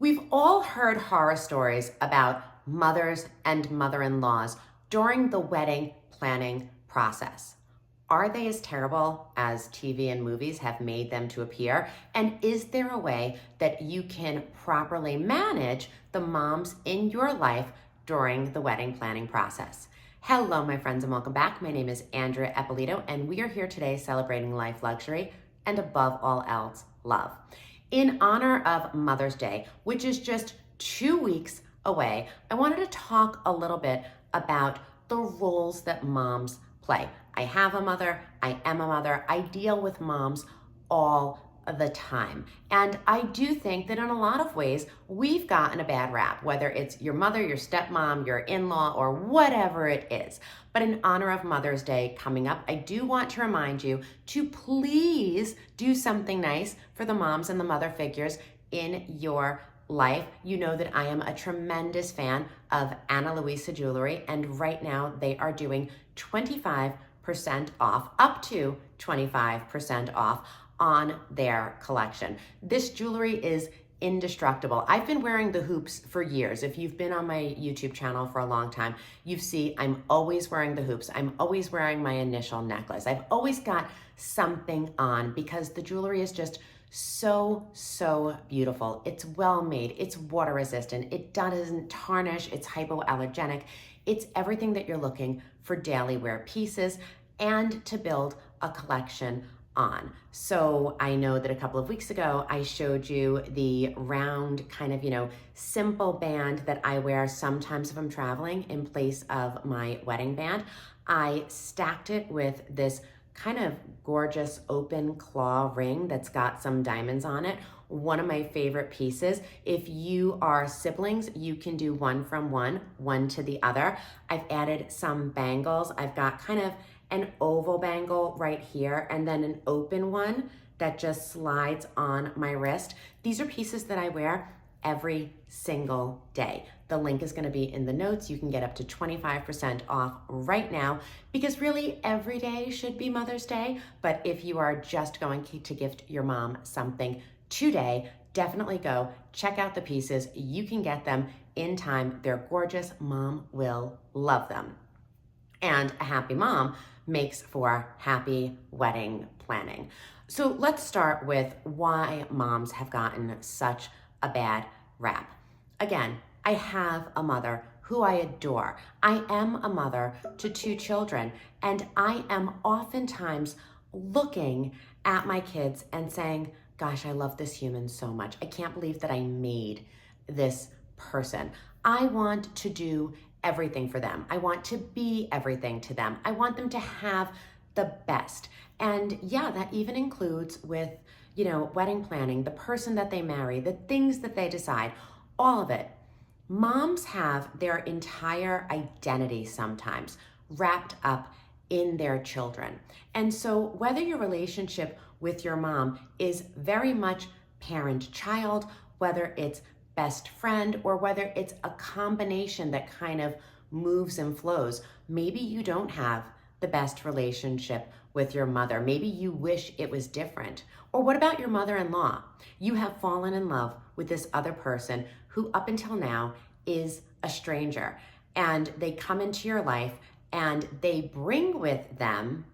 We've all heard horror stories about mothers and mother-in-laws during the wedding planning process. Are they as terrible as TV and movies have made them to appear? And is there a way that you can properly manage the moms in your life during the wedding planning process? Hello, my friends, and welcome back. My name is Andrea Eppolito, and we are here today celebrating life luxury and above all else, love. In honor of Mother's Day, which is just 2 weeks away, I wanted to talk a little bit about the roles that moms play. I have a mother, I am a mother, I deal with moms all the time. And I do think that in a lot of ways, we've gotten a bad rap, whether it's your mother, your stepmom, your in-law, or whatever it is. But in honor of Mother's Day coming up, I do want to remind you to please do something nice for the moms and the mother figures in your life. You know that I am a tremendous fan of Louisa jewelry, and right now they are doing 25% off, up to 25% off on their collection. This jewelry is indestructible. I've been wearing the hoops for years. If you've been on my YouTube channel for a long time, you see I'm always wearing the hoops. I'm always wearing my initial necklace. I've always got something on because the jewelry is just so beautiful. It's well made, it's water resistant, it doesn't tarnish, it's hypoallergenic. It's everything that you're looking for daily wear pieces and to build a collection on. So I know that a couple of weeks ago, I showed you the round kind of, simple band that I wear sometimes if I'm traveling in place of my wedding band. I stacked it with this kind of gorgeous open claw ring that's got some diamonds on it. One of my favorite pieces. If you are siblings, you can do one from one to the other. I've added some bangles. I've got kind of an oval bangle right here and then an open one that just slides on my wrist. These are pieces that I wear every single day. The link is gonna be in the notes. You can get up to 25% off right now because really every day should be Mother's Day. But if you are just going to gift your mom something today, definitely go check out the pieces. You can get them in time. They're gorgeous. Mom will love them. And a happy mom makes for happy wedding planning. So let's start with why moms have gotten such a bad rap. Again, I have a mother who I adore. I am a mother to 2 children, and I am oftentimes looking at my kids and saying, gosh, I love this human so much. I can't believe that I made this person. I want to do everything for them. I want to be everything to them. I want them to have the best. And yeah, that even includes with, wedding planning, the person that they marry, the things that they decide, all of it. Moms have their entire identity sometimes wrapped up in their children. And so whether your relationship with your mom is very much parent-child, whether it's best friend, or whether it's a combination that kind of moves and flows. Maybe you don't have the best relationship with your mother. Maybe you wish it was different. Or what about your mother-in-law? You have fallen in love with this other person who up until now is a stranger, and they come into your life and they bring with them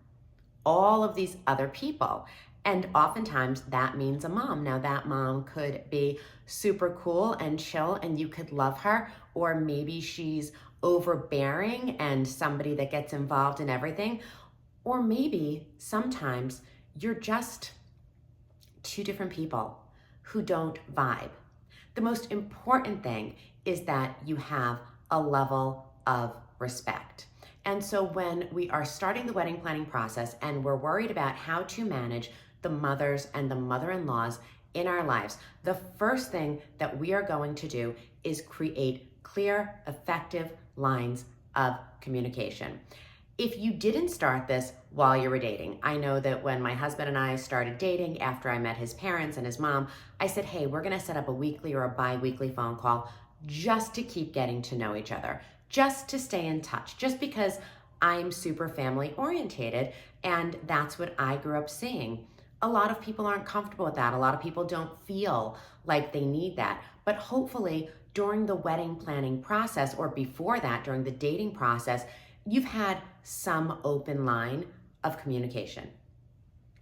all of these other people. And oftentimes that means a mom. Now that mom could be super cool and chill and you could love her, or maybe she's overbearing and somebody that gets involved in everything. Or maybe sometimes you're just 2 different people who don't vibe. The most important thing is that you have a level of respect. And so when we are starting the wedding planning process and we're worried about how to manage the mothers and the mother-in-laws in our lives, the first thing that we are going to do is create clear, effective lines of communication. If you didn't start this while you were dating, I know that when my husband and I started dating after I met his parents and his mom, I said, hey, we're gonna set up a weekly or a bi-weekly phone call just to keep getting to know each other, just to stay in touch, just because I'm super family orientated and that's what I grew up seeing. A lot of people aren't comfortable with that. A lot of people don't feel like they need that. But hopefully during the wedding planning process, or before that, during the dating process, you've had some open line of communication.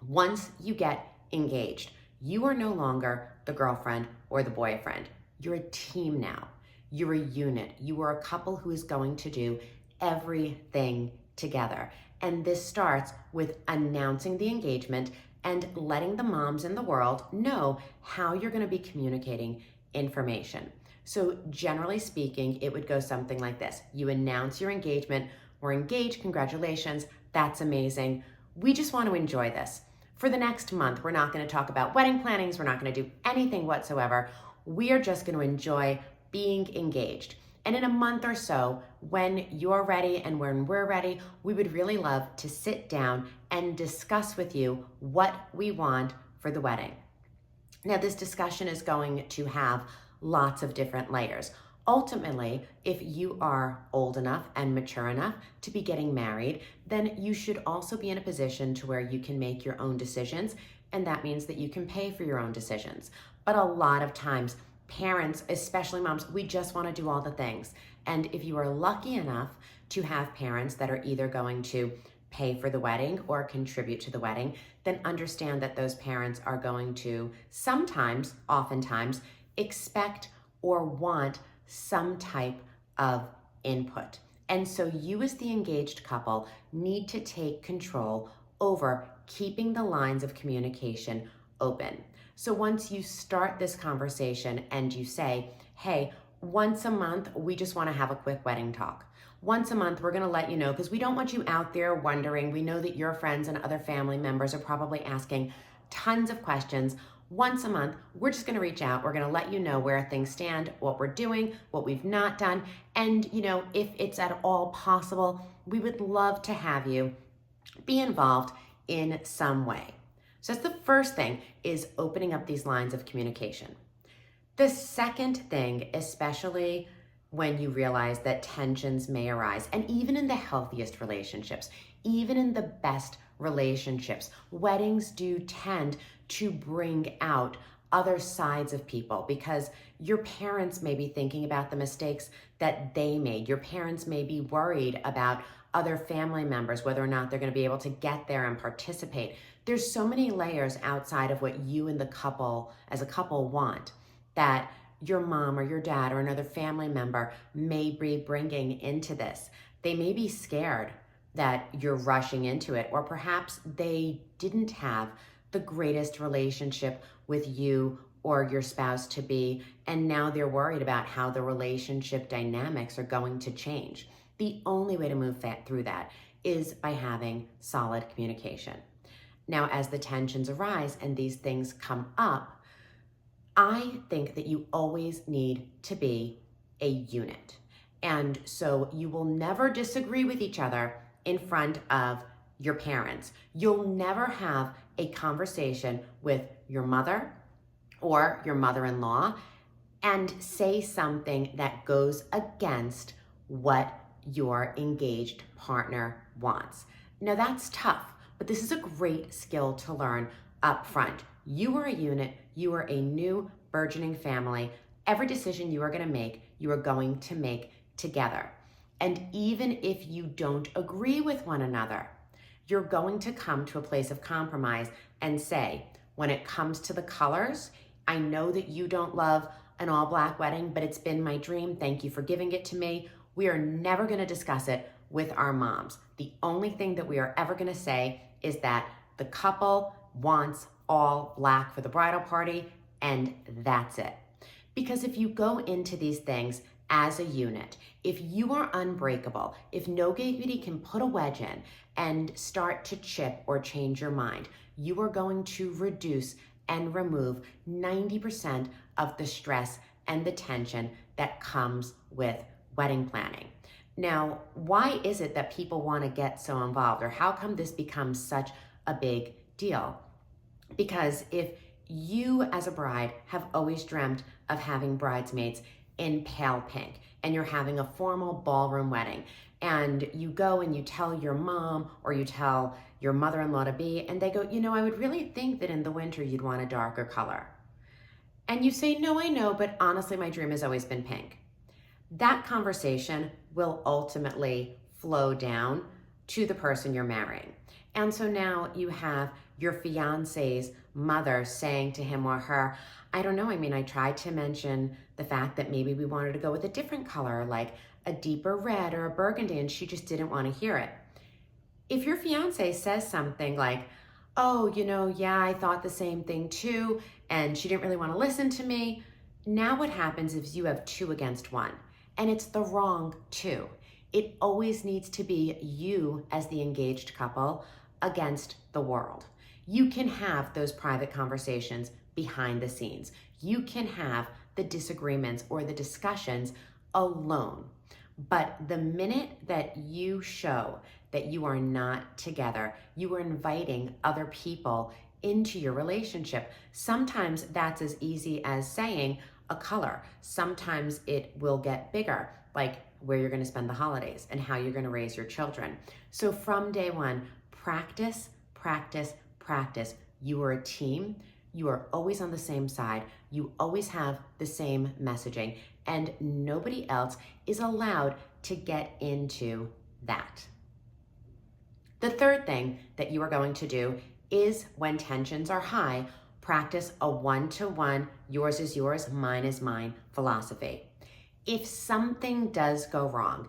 Once you get engaged, you are no longer the girlfriend or the boyfriend. You're a team now. You're a unit. You are a couple who is going to do everything together. And this starts with announcing the engagement and letting the moms in the world know how you're going to be communicating information. So generally speaking, it would go something like this. You announce your engagement. We're engaged. Congratulations. That's amazing. We just want to enjoy this. For the next month, we're not going to talk about wedding plannings. We're not going to do anything whatsoever. We are just going to enjoy being engaged. And in a month or so, when you're ready and when we're ready, we would really love to sit down and discuss with you what we want for the wedding. Now, this discussion is going to have lots of different layers. Ultimately, if you are old enough and mature enough to be getting married, then you should also be in a position to where you can make your own decisions, and that means that you can pay for your own decisions. But a lot of times, parents, especially moms, we just want to do all the things. And if you are lucky enough to have parents that are either going to pay for the wedding or contribute to the wedding, then understand that those parents are going to sometimes, oftentimes, expect or want some type of input. And so you as the engaged couple need to take control over keeping the lines of communication open. So once you start this conversation and you say, hey, once a month, we just want to have a quick wedding talk. Once a month, we're going to let you know, because we don't want you out there wondering. We know that your friends and other family members are probably asking tons of questions. Once a month, we're just going to reach out. We're going to let you know where things stand, what we're doing, what we've not done. And, if it's at all possible, we would love to have you be involved in some way. So that's the first thing, is opening up these lines of communication. The second thing, especially when you realize that tensions may arise, and even in the healthiest relationships, even in the best relationships, weddings do tend to bring out other sides of people, because your parents may be thinking about the mistakes that they made. Your parents may be worried about other family members, whether or not they're going to be able to get there and participate. There's so many layers outside of what you and the couple, as a couple, want, that your mom or your dad or another family member may be bringing into this. They may be scared that you're rushing into it, or perhaps they didn't have the greatest relationship with you or your spouse to be, and now they're worried about how the relationship dynamics are going to change. The only way to move through that is by having solid communication. Now, as the tensions arise and these things come up, I think that you always need to be a unit. And so you will never disagree with each other in front of your parents. You'll never have a conversation with your mother or your mother-in-law and say something that goes against what your engaged partner wants. Now, that's tough, but this is a great skill to learn up front. You are a unit. You are a new burgeoning family. Every decision you are going to make together. And even if you don't agree with one another, you're going to come to a place of compromise and say, when it comes to the colors, I know that you don't love an all-black wedding, but it's been my dream. Thank you for giving it to me. We are never going to discuss it with our moms. The only thing that we are ever going to say is that the couple wants all black for the bridal party, and that's it. Because if you go into these things as a unit, if you are unbreakable, if nobody can put a wedge in and start to chip or change your mind, you are going to reduce and remove 90% of the stress and the tension that comes with wedding planning. Now, why is it that people want to get so involved, or how come this becomes such a big deal? Because if you as a bride have always dreamt of having bridesmaids in pale pink, and you're having a formal ballroom wedding, and you go and you tell your mom or you tell your mother-in-law to be, and they go, I would really think that in the winter you'd want a darker color. And you say, no, I know, but honestly, my dream has always been pink. That conversation will ultimately flow down to the person you're marrying. And so now you have your fiance's mother saying to him or her, I don't know, I mean, I tried to mention the fact that maybe we wanted to go with a different color, like a deeper red or a burgundy, and she just didn't want to hear it. If your fiance says something like, oh, yeah, I thought the same thing too, and she didn't really want to listen to me, now what happens is you have two against one, and it's the wrong two. It always needs to be you as the engaged couple against the world. You can have those private conversations behind the scenes. You can have the disagreements or the discussions alone. But the minute that you show that you are not together, you are inviting other people into your relationship. Sometimes that's as easy as saying a color. Sometimes it will get bigger, like where you're going to spend the holidays and how you're going to raise your children. So from day one, practice, practice, practice. You are a team. You are always on the same side. You always have the same messaging, and nobody else is allowed to get into that. The third thing that you are going to do is, when tensions are high, practice a one-to-one, yours is yours, mine is mine philosophy. If something does go wrong,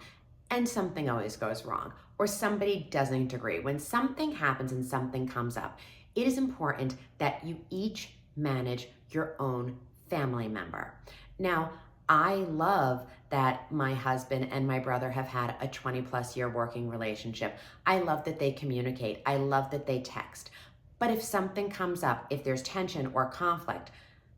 and something always goes wrong, or somebody doesn't agree, when something happens and something comes up, it is important that you each manage your own family member. Now, I love that my husband and my brother have had a 20+ year working relationship. I love that they communicate. I love that they text. But if something comes up, if there's tension or conflict,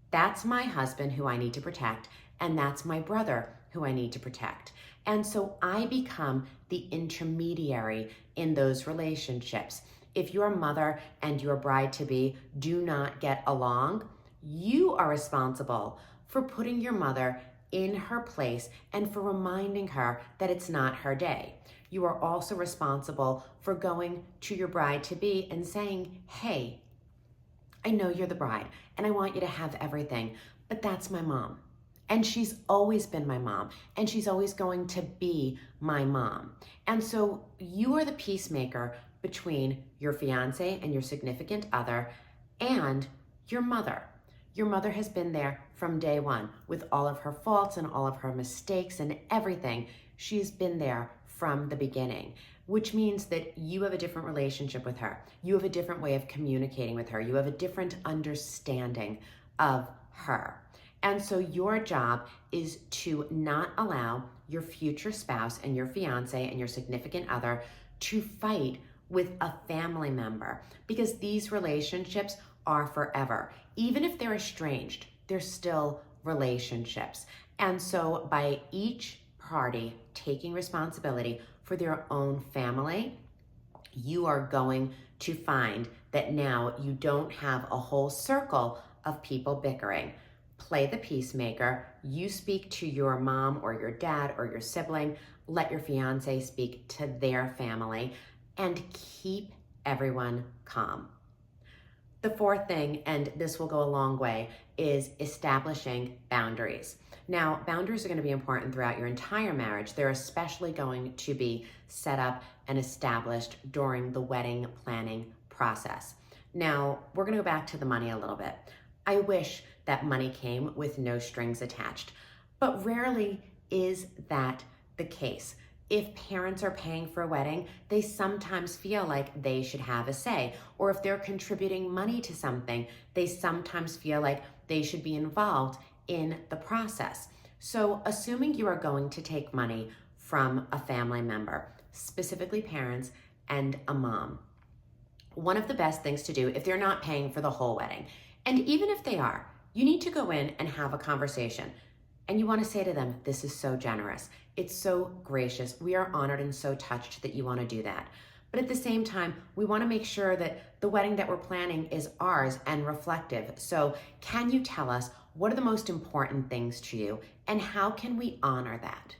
that's my husband who I need to protect, and that's my brother who I need to protect. And so I become the intermediary in those relationships. If your mother and your bride-to-be do not get along, you are responsible for putting your mother in her place and for reminding her that it's not her day. You are also responsible for going to your bride-to-be and saying, hey, I know you're the bride and I want you to have everything, but that's my mom. And she's always been my mom, and she's always going to be my mom. And so you are the peacemaker between your fiance and your significant other and your mother. Your mother has been there from day one with all of her faults and all of her mistakes and everything. She's been there from the beginning, which means that you have a different relationship with her. You have a different way of communicating with her. You have a different understanding of her. And so your job is to not allow your future spouse and your fiance and your significant other to fight with a family member, because these relationships are forever. Even if they're estranged, they're still relationships. And so by each party taking responsibility for their own family, you are going to find that now you don't have a whole circle of people bickering. Play the peacemaker. You speak to your mom or your dad or your sibling. Let your fiance speak to their family, and keep everyone calm. The fourth thing, and this will go a long way, is establishing boundaries. Now, boundaries are going to be important throughout your entire marriage. They're especially going to be set up and established during the wedding planning process. Now, we're going to go back to the money a little bit. I wish that money came with no strings attached, but rarely is that the case. If parents are paying for a wedding, they sometimes feel like they should have a say. Or if they're contributing money to something, they sometimes feel like they should be involved in the process. So assuming you are going to take money from a family member, specifically parents and a mom, one of the best things to do if they're not paying for the whole wedding, and even if they are, you need to go in and have a conversation. And you want to say to them, this is so generous. It's so gracious. We are honored and so touched that you want to do that. But at the same time, we want to make sure that the wedding that we're planning is ours and reflective. So can you tell us what are the most important things to you and how can we honor that?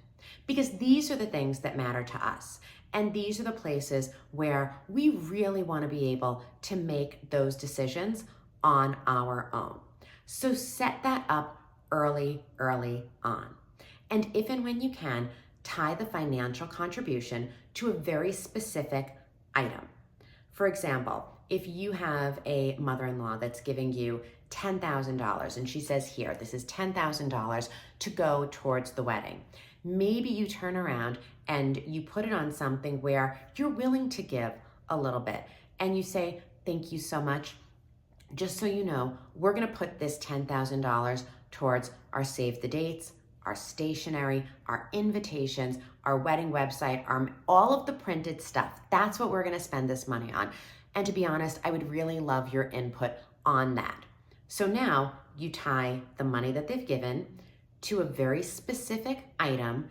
Because these are the things that matter to us. And these are the places where we really want to be able to make those decisions on our own. So set that up early on. And if and when you can, tie the financial contribution to a very specific item. For example, if you have a mother-in-law that's giving you $10,000 and she says, here, this is $10,000 to go towards the wedding. Maybe you turn around and you put it on something where you're willing to give a little bit and you say, thank you so much. Just so you know, we're gonna put this $10,000 towards our save the dates, our stationery, our invitations, our wedding website, all of the printed stuff. That's what we're gonna spend this money on. And to be honest, I would really love your input on that. So now you tie the money that they've given to a very specific item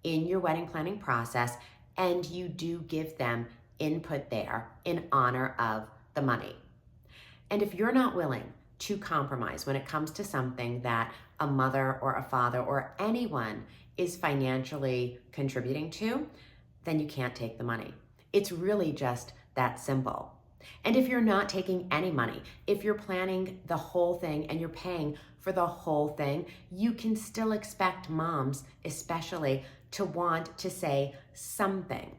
in your wedding planning process, and you do give them input there in honor of the money. And if you're not willing to compromise when it comes to something that a mother or a father or anyone is financially contributing to, then you can't take the money. It's really just that simple. And if you're not taking any money, if you're planning the whole thing and you're paying for the whole thing, you can still expect moms, especially, to want to say something.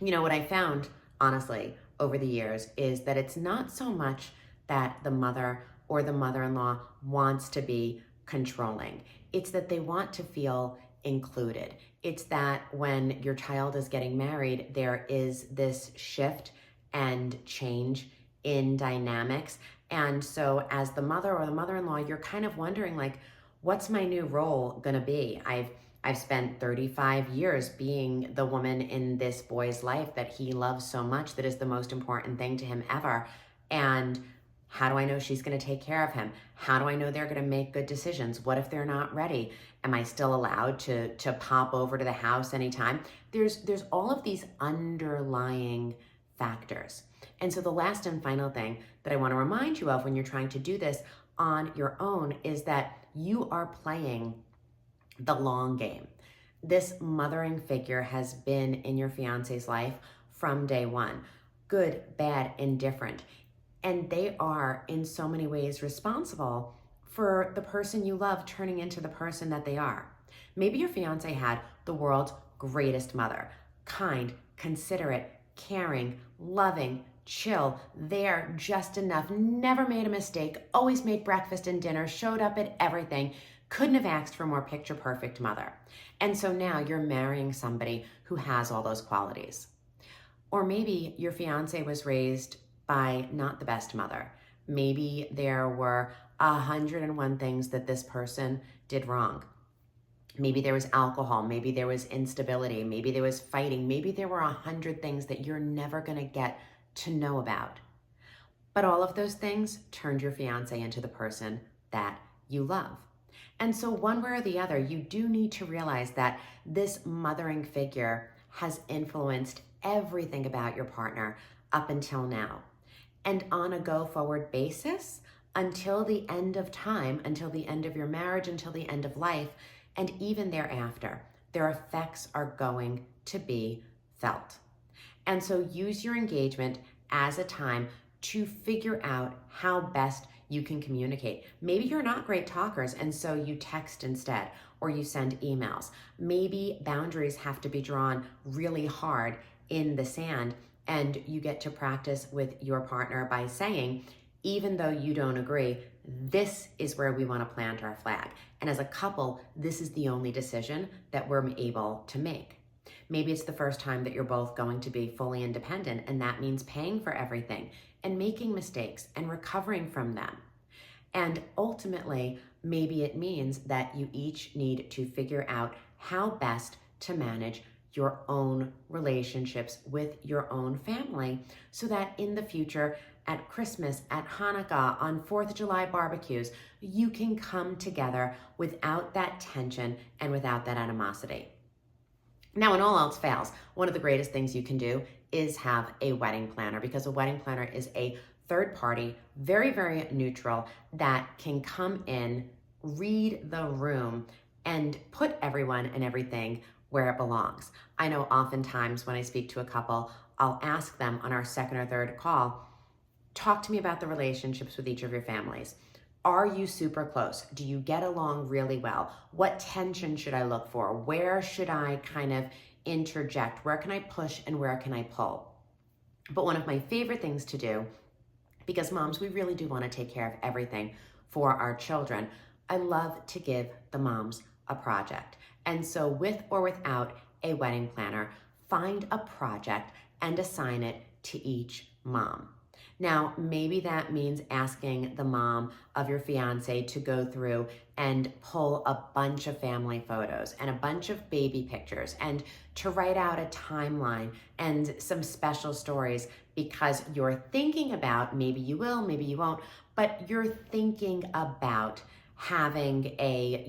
You know, what I found, honestly, over the years is that it's not so much that the mother or the mother-in-law wants to be controlling. It's that they want to feel included. It's that when your child is getting married, there is this shift and change in dynamics. And so as the mother or the mother-in-law, you're kind of wondering, like, what's my new role gonna be? I've spent 35 years being the woman in this boy's life that he loves so much, that is the most important thing to him ever. And how do I know she's gonna take care of him? How do I know they're gonna make good decisions? What if they're not ready? Am I still allowed to pop over to the house anytime? There's all of these underlying factors. And so the last and final thing that I wanna remind you of when you're trying to do this on your own is that you are playing the long game. This mothering figure has been in your fiance's life from day one, good, bad, indifferent. And they are in so many ways responsible for the person you love turning into the person that they are. Maybe your fiance had the world's greatest mother, kind, considerate, caring, loving, chill, there just enough, never made a mistake, always made breakfast and dinner, showed up at everything, couldn't have asked for a more picture perfect mother. And so now you're marrying somebody who has all those qualities. Or maybe your fiance was raised by not the best mother. Maybe there were 101 things that this person did wrong. Maybe there was alcohol, maybe there was instability, maybe there was fighting, maybe there were 100 things that you're never gonna get to know about. But all of those things turned your fiance into the person that you love. And so one way or the other, you do need to realize that this mothering figure has influenced everything about your partner up until now. And on a go-forward basis, until the end of time, until the end of your marriage, until the end of life, and even thereafter, their effects are going to be felt. And so use your engagement as a time to figure out how best you can communicate. Maybe you're not great talkers, and so you text instead, or you send emails. Maybe boundaries have to be drawn really hard in the sand, and you get to practice with your partner by saying, even though you don't agree, this is where we want to plant our flag. And as a couple, this is the only decision that we're able to make. Maybe it's the first time that you're both going to be fully independent, and that means paying for everything and making mistakes and recovering from them. And ultimately, maybe it means that you each need to figure out how best to manage your own relationships with your own family so that in the future, at Christmas, at Hanukkah, on 4th of July barbecues, you can come together without that tension and without that animosity. Now, when all else fails, one of the greatest things you can do is have a wedding planner, because a wedding planner is a third party, very, very neutral, that can come in, read the room, and put everyone and everything where it belongs. I know oftentimes when I speak to a couple, I'll ask them on our second or third call, talk to me about the relationships with each of your families. Are you super close? Do you get along really well? What tension should I look for? Where should I kind of interject? Where can I push and where can I pull? But one of my favorite things to do, because moms, we really do want to take care of everything for our children, I love to give the moms a project. And so with or without a wedding planner, find a project and assign it to each mom. Now, maybe that means asking the mom of your fiance to go through and pull a bunch of family photos and a bunch of baby pictures and to write out a timeline and some special stories, because you're thinking about, maybe you will, maybe you won't, but you're thinking about having a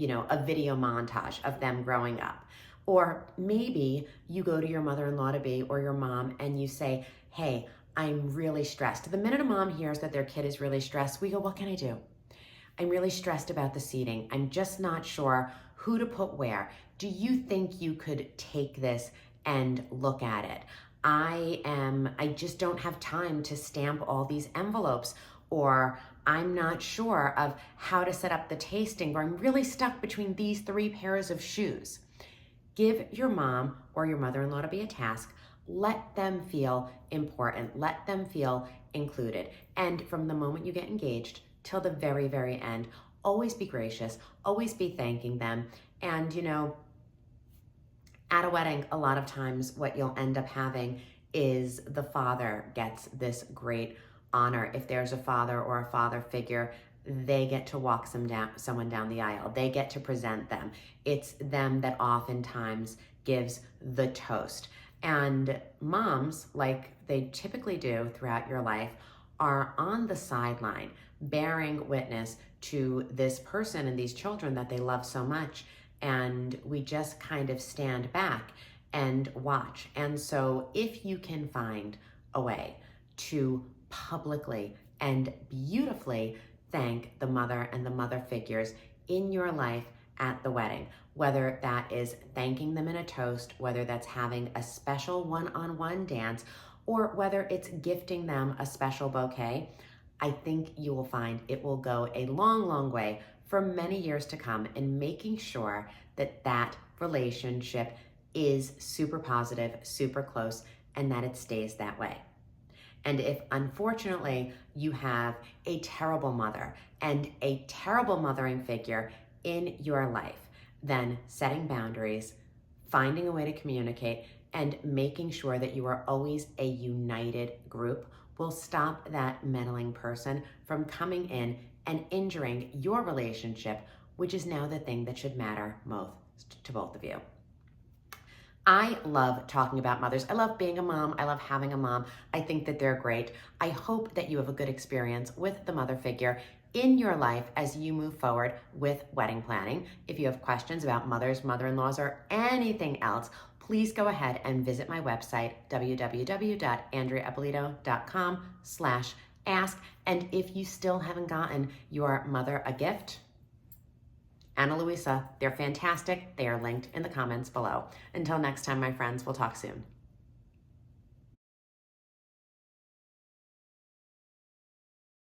video montage of them growing up. Or maybe you go to your mother-in-law to be or your mom and you say, hey, I'm really stressed. The minute a mom hears that their kid is really stressed, we go, what can I do? I'm really stressed about the seating. I'm just not sure who to put where. Do you think you could take this and look at it? I just don't have time to stamp all these envelopes, or I'm not sure of how to set up the tasting, or I'm really stuck between these 3 pairs of shoes. Give your mom or your mother-in-law to be a task. Let them feel important. Let them feel included. And from the moment you get engaged till the very, very end, always be gracious, always be thanking them. And at a wedding, a lot of times what you'll end up having is the father gets this great honor. If there's a father or a father figure, they get to walk someone down the aisle. They get to present them. It's them that oftentimes gives the toast. And moms, like they typically do throughout your life, are on the sideline bearing witness to this person and these children that they love so much. And we just kind of stand back and watch. And so if you can find a way to publicly and beautifully thank the mother and the mother figures in your life at the wedding, whether that is thanking them in a toast, whether that's having a special one-on-one dance, or whether it's gifting them a special bouquet, I think you will find it will go a long, long way for many years to come in making sure that that relationship is super positive, super close, and that it stays that way. And if unfortunately you have a terrible mother and a terrible mothering figure in your life, then setting boundaries, finding a way to communicate, and making sure that you are always a united group will stop that meddling person from coming in and injuring your relationship, which is now the thing that should matter most to both of you. I love talking about mothers. I love being a mom. I love having a mom. I think that they're great. I hope that you have a good experience with the mother figure in your life as you move forward with wedding planning. If you have questions about mothers, mother-in-laws, or anything else, please go ahead and visit my website, www.andreaeppolito.com/ask. And if you still haven't gotten your mother a gift, Anna Louisa, they're fantastic. They are linked in the comments below. Until next time, my friends, we'll talk soon.